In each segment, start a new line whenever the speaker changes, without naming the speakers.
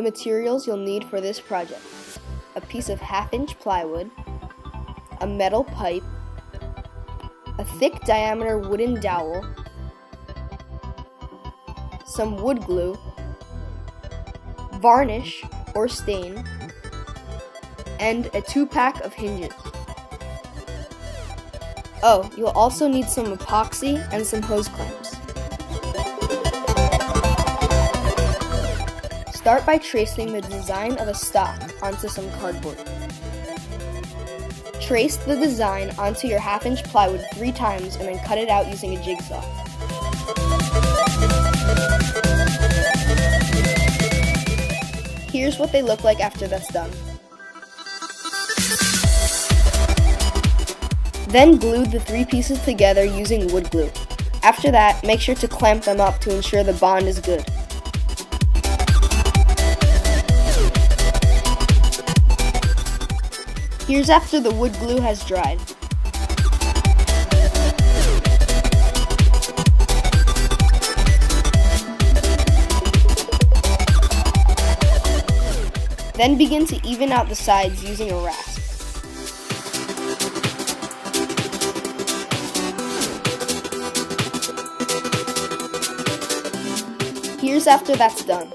The materials you'll need for this project: a piece of 1/2-inch plywood, a metal pipe, a thick diameter wooden dowel, some wood glue, varnish or stain, and a 2-pack of hinges. Oh, you'll also need some epoxy and some hose clamps. Start by tracing the design of a stock onto some cardboard. Trace the design onto your 1/2-inch plywood 3 times and then cut it out using a jigsaw. Here's what they look like after that's done. Then glue the 3 pieces together using wood glue. After that, make sure to clamp them up to ensure the bond is good. Here's after the wood glue has dried. Then begin to even out the sides using a rasp. Here's after that's done.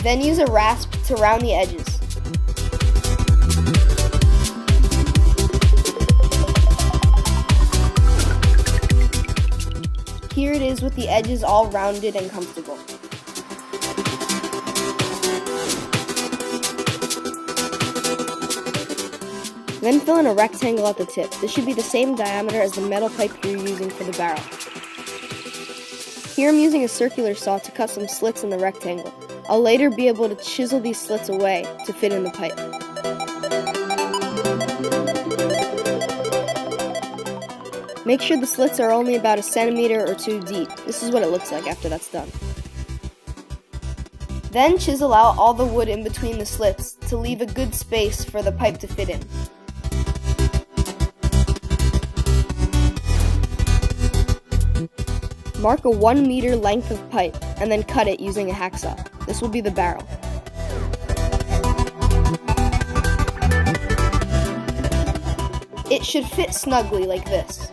Then use a rasp to round the edges. Here it is with the edges all rounded and comfortable. Then fill in a rectangle at the tip. This should be the same diameter as the metal pipe you're using for the barrel. Here I'm using a circular saw to cut some slits in the rectangle. I'll later be able to chisel these slits away to fit in the pipe. Make sure the slits are only about 1 centimeter or 2 deep. This is what it looks like after that's done. Then chisel out all the wood in between the slits to leave a good space for the pipe to fit in. Mark a 1 meter length of pipe and then cut it using a hacksaw. This will be the barrel. It should fit snugly like this.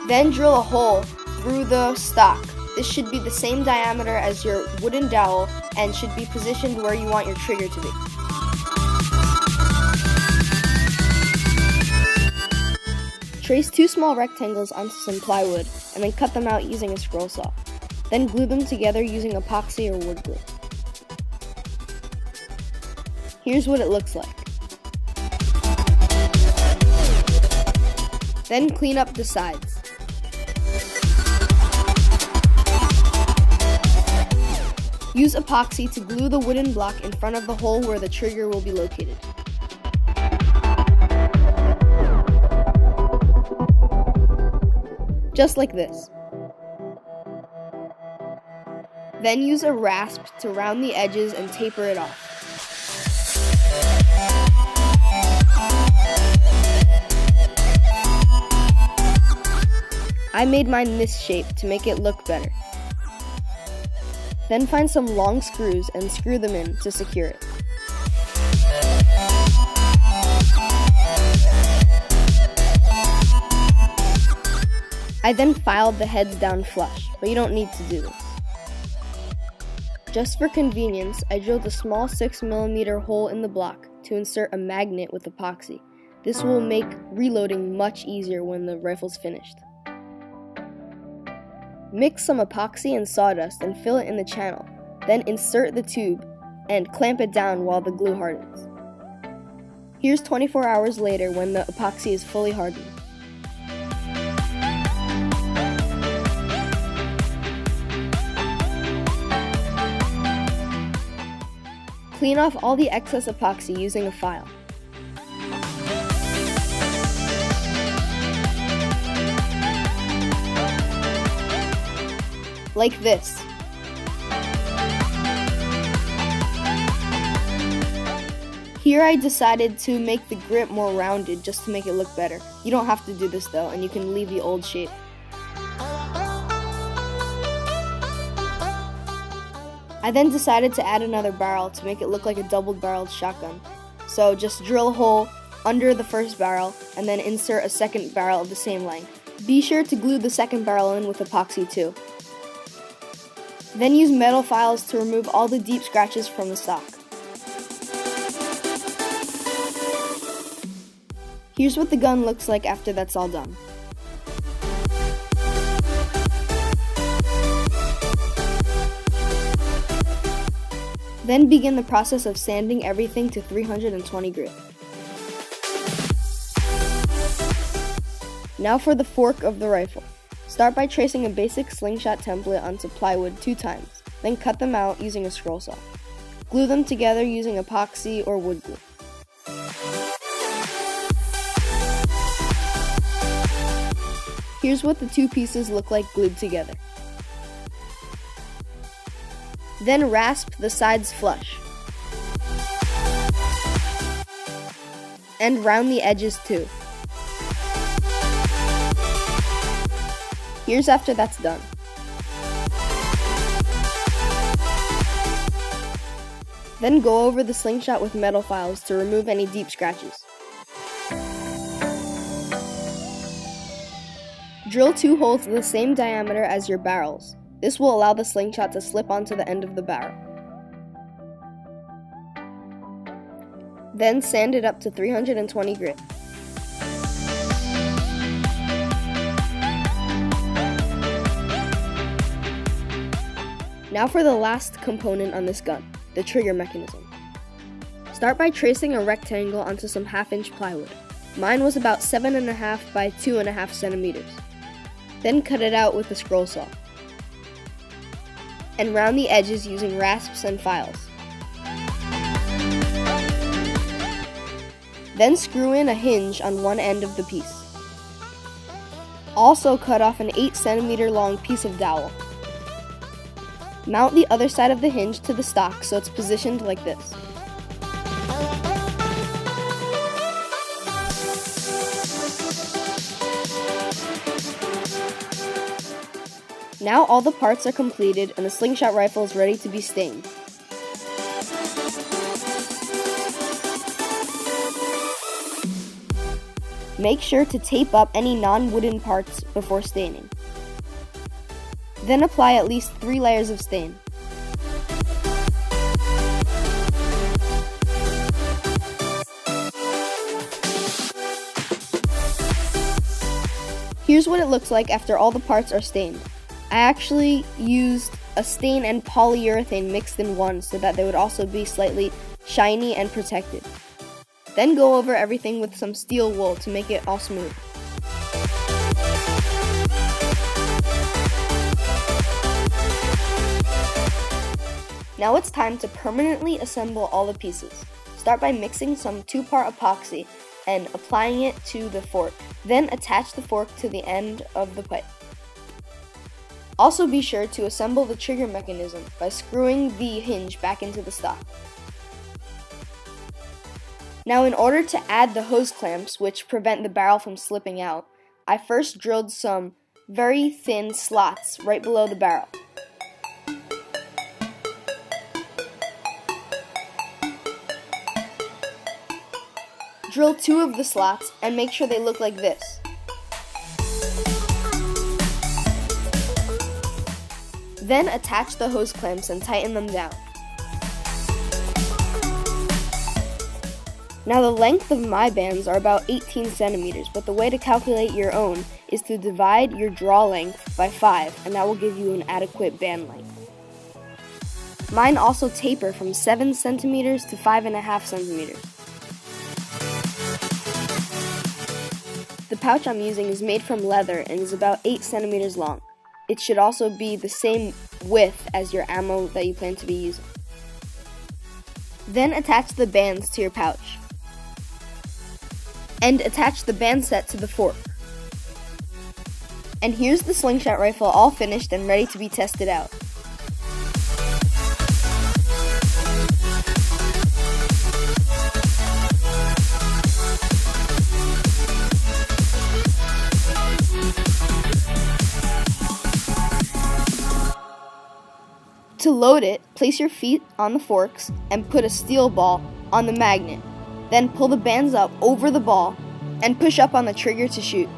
Then drill a hole through the stock. This should be the same diameter as your wooden dowel and should be positioned where you want your trigger to be. Trace 2 small rectangles onto some plywood and then cut them out using a scroll saw. Then glue them together using epoxy or wood glue. Here's what it looks like. Then clean up the sides. Use epoxy to glue the wooden block in front of the hole where the trigger will be located. Just like this. Then use a rasp to round the edges and taper it off. I made mine in this shape to make it look better. Then find some long screws and screw them in to secure it. I then filed the heads down flush, but you don't need to do this. Just for convenience, I drilled a small 6mm hole in the block to insert a magnet with epoxy. This will make reloading much easier when the rifle's finished. Mix some epoxy and sawdust and fill it in the channel. Then insert the tube and clamp it down while the glue hardens. Here's 24 hours later when the epoxy is fully hardened. Clean off all the excess epoxy using a file. Like this. Here I decided to make the grip more rounded just to make it look better. You don't have to do this though, and you can leave the old shape. I then decided to add another barrel to make it look like a double-barreled shotgun. So just drill a hole under the first barrel and then insert a second barrel of the same length. Be sure to glue the second barrel in with epoxy too. Then use metal files to remove all the deep scratches from the stock. Here's what the gun looks like after that's all done. Then begin the process of sanding everything to 320 grit. Now for the fork of the rifle. Start by tracing a basic slingshot template onto plywood 2 times, then cut them out using a scroll saw. Glue them together using epoxy or wood glue. Here's what the 2 pieces look like glued together. Then rasp the sides flush. And round the edges too. Here's after that's done. Then go over the slingshot with metal files to remove any deep scratches. Drill 2 holes the same diameter as your barrels. This will allow the slingshot to slip onto the end of the barrel. Then sand it up to 320 grit. Now for the last component on this gun, the trigger mechanism. Start by tracing a rectangle onto some 1/2-inch plywood. Mine was about 7.5 by 2.5 centimeters. Then cut it out with a scroll saw. And round the edges using rasps and files. Then screw in a hinge on one end of the piece. Also cut off an 8 centimeter long piece of dowel. Mount the other side of the hinge to the stock so it's positioned like this. Now all the parts are completed and the slingshot rifle is ready to be stained. Make sure to tape up any non-wooden parts before staining. Then apply at least 3 layers of stain. Here's what it looks like after all the parts are stained. I actually used a stain and polyurethane mixed in one so that they would also be slightly shiny and protected. Then go over everything with some steel wool to make it all smooth. Now it's time to permanently assemble all the pieces. Start by mixing some 2-part epoxy and applying it to the fork. Then attach the fork to the end of the pipe. Also be sure to assemble the trigger mechanism by screwing the hinge back into the stock. Now in order to add the hose clamps, which prevent the barrel from slipping out, I first drilled some very thin slots right below the barrel. Drill 2 of the slots and make sure they look like this. Then attach the hose clamps and tighten them down. Now the length of my bands are about 18 centimeters, but the way to calculate your own is to divide your draw length by 5, and that will give you an adequate band length. Mine also taper from 7 centimeters to 5.5 centimeters. The pouch I'm using is made from leather and is about 8 centimeters long. It should also be the same width as your ammo that you plan to be using. Then attach the bands to your pouch. And attach the band set to the fork. And here's the slingshot rifle all finished and ready to be tested out. To load it, place your feet on the forks and put a steel ball on the magnet. Then pull the bands up over the ball and push up on the trigger to shoot.